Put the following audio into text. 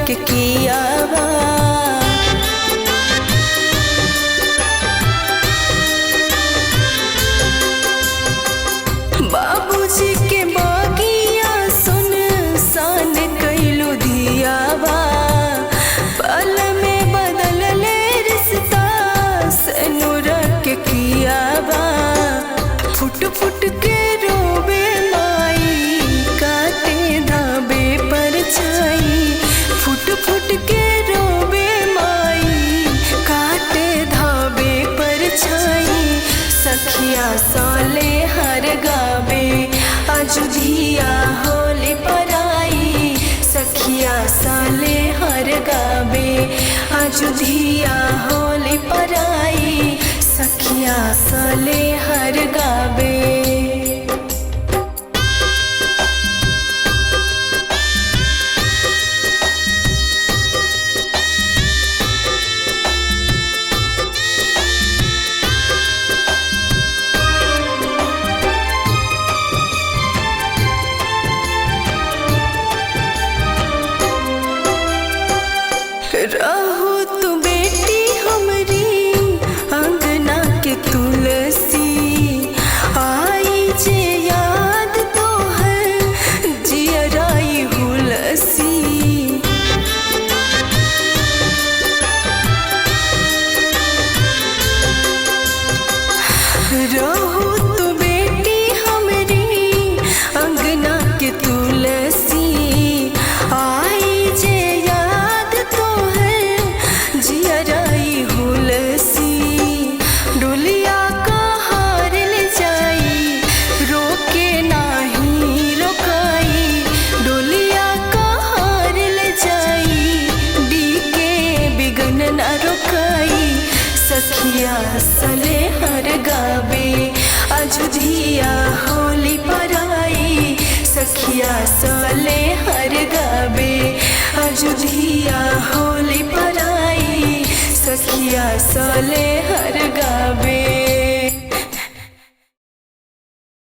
के कियावा। बाबूजी के बागिया सुन सान कैलू दियावा। पल में बदल ले रिश्ता सनुर के कियावा। फुट फुट के रोबे माई काटे धाबे पर छाई। फुट फुट के रोबे माई काटे धाबे पर छाई। सखिया साले हर गावे अजुधिया होली पराई। सखिया साले हर गावे अजुधिया होली पराई। सखिया साले हर गावे। रहू तू बेटी हमरी अंगना के तुलसी। आई जे याद तो है जियराई हुलसी। रहू तू बेटी हमरी अंगना के तुलसी। आई जे याद तो है जियराई हुलसी। डोलिया का हार ले जाई रोके नाही रोकाई। डोलिया का हार ले जाई डीके बिगन ना रोकाई। सखिया सले हर गावे अजुधिया होली पराई। सखिया सले हर गावे अजुधिया होली पराई। सखिया सले